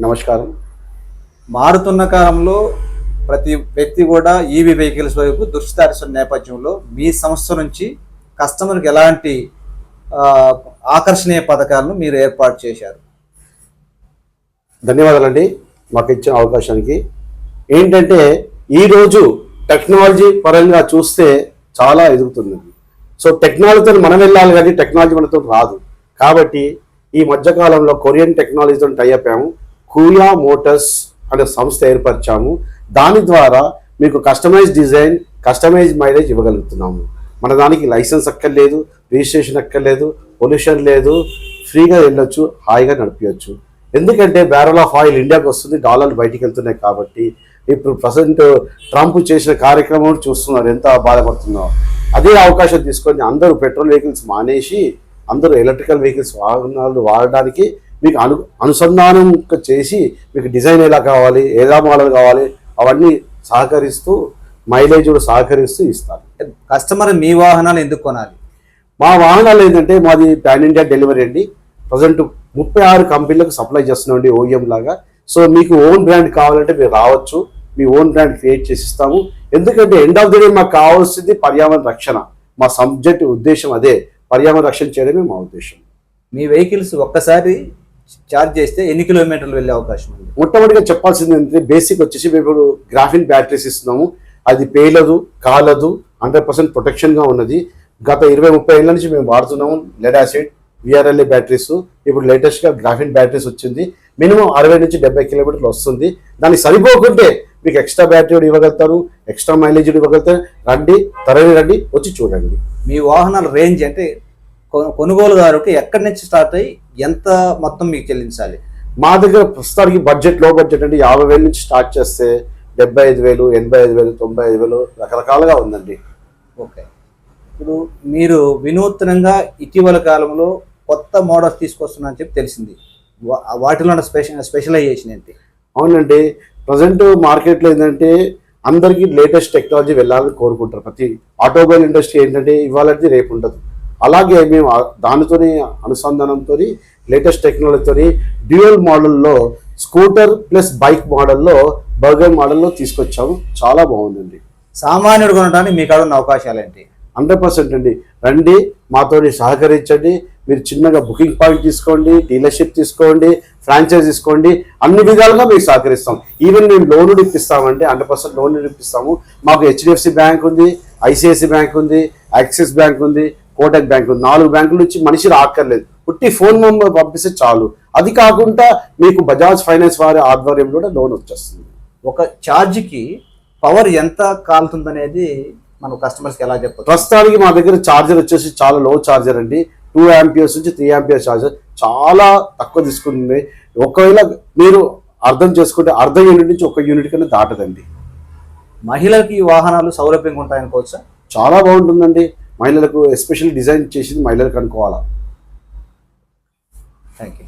నమస్కారం. మారుతున్న కాలంలో ప్రతి వ్యక్తి కూడా ఈవీ వెహికల్స్ వైపు దృష్టి సారిస్తున్న నేపథ్యంలో మీ సంస్థ నుంచి కస్టమర్కి ఎలాంటి ఆకర్షణీయ పథకాలను మీరు ఏర్పాటు చేశారు? ధన్యవాదాలండి మాకు ఇచ్చిన అవకాశానికి. ఏంటంటే ఈరోజు టెక్నాలజీ పరంగా చూస్తే చాలా ఎదుగుతుంది. సో టెక్నాలజీతో మనం వెళ్ళాలి కానీ టెక్నాలజీ మనతో రాదు. కాబట్టి ఈ మధ్యకాలంలో కొరియన్ టెక్నాలజీతో టై అయ్యాము. కుయా మోటార్స్ అనే సంస్థ ఏర్పరిచాము. దాని ద్వారా మీకు కస్టమైజ్ డిజైన్, కస్టమైజ్ మైలేజ్ ఇవ్వగలుగుతున్నాము. మన దానికి లైసెన్స్ అక్కర్లేదు, రిజిస్ట్రేషన్ అక్కర్లేదు, పొల్యూషన్ లేదు, ఫ్రీగా వెళ్ళొచ్చు, హాయిగా నడిపించవచ్చు. ఎందుకంటే బ్యారల్ ఆఫ్ ఆయిల్ ఇండియాకి వస్తుంది, డాలర్లు బయటికి వెళ్తున్నాయి. కాబట్టి ఇప్పుడు ప్రజెంట్ ట్రంప్ చేసిన కార్యక్రమం చూస్తున్నారు, ఎంత బాధపడుతుందో. అదే అవకాశం తీసుకొని అందరూ పెట్రోల్ వెహికల్స్ మానేసి అందరూ ఎలక్ట్రికల్ వెహికల్స్ వాడడానికి మీకు అనుసంధానం చేసి మీకు డిజైన్ ఎలా కావాలి, ఎలా మోడల్ కావాలి అవన్నీ సహకరిస్తూ మైలేజ్ కూడా సహకరిస్తూ ఇస్తారు. కస్టమర్ మీ వాహనాలు ఎందుకు కొనాలి? మా వాహనాలు ఏంటంటే మాది పాన్ ఇండియా డెలివరీ అండి. ప్రజెంట్ 36 కంపెనీలకు సప్లై చేస్తున్నామండి, ఓఈఎం లాగా. సో మీకు ఓన్ బ్రాండ్ కావాలంటే మీరు రావచ్చు, మీ ఓన్ బ్రాండ్ క్రియేట్ చేసిస్తాము. ఎందుకంటే ఎండ్ ఆఫ్ ది డే మాకు కావాల్సింది పర్యావరణ రక్షణ. మా సబ్జెక్ట్ ఉద్దేశం అదే, పర్యావరణ రక్షణ చేయడమే మా ఉద్దేశం. మీ వెహికల్స్ ఒక్కసారి ఛార్జ్ చేస్తే ఎన్ని కిలోమీటర్లు వెళ్ళే అవకాశం ఉంది? మొట్టమొదటిగా చెప్పాల్సింది ఏంటంటే బేసిక్ వచ్చేసి మేము ఇప్పుడు గ్రాఫిన్ బ్యాటరీస్ ఇస్తున్నాము. అది పేలదు, కాలదు, 100% ప్రొటెక్షన్గా ఉన్నది. గత 20-30 ఏళ్ళ నుంచి మేము వాడుతున్నాము లెడ్ యాసిడ్ విఆర్ఎల్ఏ బ్యాటరీస్. ఇప్పుడు లేటెస్ట్గా గ్రాఫిన్ బ్యాటరీస్ వచ్చింది. మినిమం 60 నుంచి 70 కిలోమీటర్లు వస్తుంది. దానికి సరిపోకుంటే మీకు ఎక్స్ట్రా బ్యాటరీ కూడా ఇవ్వగలుగుతారు, ఎక్స్ట్రా మైలేజ్ కూడా ఇవ్వగలుగుతారు. రండి, రండి, వచ్చి చూడండి. మీ వాహనాల రేంజ్ అంటే కొనుగోలుదారుకి ఎక్కడి నుంచి స్టార్ట్ అయ్యి ఎంత మొత్తం మీకు చెల్లించాలి? మా దగ్గర ప్రస్తుతానికి బడ్జెట్, లో బడ్జెట్ అంటే 50,000 నుంచి స్టార్ట్ చేస్తే 75,000, 85,000, 95,000 రకరకాలుగా ఉందండి. ఓకే. ఇప్పుడు మీరు వినూత్నంగా ఇటీవల కాలంలో కొత్త మోడల్స్ తీసుకొస్తున్నా అని చెప్పి తెలిసింది. వాటిలో స్పెషలైజేషన్ ఏంటి? అవునండి, ప్రజెంట్ మార్కెట్లో ఏంటంటే అందరికీ లేటెస్ట్ టెక్నాలజీ వెళ్ళాలని కోరుకుంటారు. ప్రతి ఆటోమొబైల్ ఇండస్ట్రీ ఏంటంటే ఇవాళది రేపు ఉండదు. అలాగే మేము దానితోనే అనుసంధానంతో లేటెస్ట్ టెక్నాలజీతో డ్యూయల్ మోడల్లో స్కూటర్ ప్లస్ బైక్ మోడల్లో బర్గర్ మోడల్లో తీసుకొచ్చాము. చాలా బాగుందండి. సామాన్యుడు కొనడానికి మీ కాడ ఉన్న అవకాశాలు ఏంటి? 100% అండి. రండి, మాతో సహకరించండి. మీరు చిన్నగా బుకింగ్ పాయింట్ తీసుకోండి, డీలర్షిప్ తీసుకోండి, ఫ్రాంచైజ్ తీసుకోండి, అన్ని విధాలుగా మీకు సహకరిస్తాం. ఈవెన్ మేము లోన్ ఇప్పిస్తామండి, 100% లోన్ ఇప్పిస్తాము. మాకు హెచ్డిఎఫ్సి బ్యాంక్ ఉంది, ఐసిఐసి బ్యాంక్ ఉంది, యాక్సిస్ బ్యాంక్ ఉంది, కోటక్ బ్యాంక్ ఉంది. 4 బ్యాంకుల నుంచి మనిషి రాక్కర్లేదు, పుట్టి ఫోన్ నెంబర్ పంపిస్తే చాలు. అది కాకుండా మీకు బజాజ్ ఫైనాన్స్ వారి ఆధ్వర్యంలో కూడా లోన్ వచ్చేస్తుంది. ఒక ఛార్జ్కి పవర్ ఎంత కాలుతుందనేది మనం కస్టమర్స్కి ఎలా చెప్పాలి? ప్రస్తుతానికి మా దగ్గర ఛార్జర్ వచ్చేసి చాలా లో ఛార్జర్ అండి. 2 ఆంపియర్స్ నుంచి 3 ఆంపియర్ ఛార్జర్ చాలా తక్కువ తీసుకుంటుంది. ఒకవేళ మీరు అర్థం చేసుకుంటే అర్ధ యూనిట్ నుంచి 1 యూనిట్ కన్నా దాటదండి. మహిళలకి ఈ వాహనాలు సౌలభ్యంగా ఉంటాయనుకోవచ్చా? చాలా బాగుంటుందండి. మహిళలకు ఎస్పెషల్లీ డిజైన్ చేసింది మహిళలకు అనుకోవాలా. Thank you.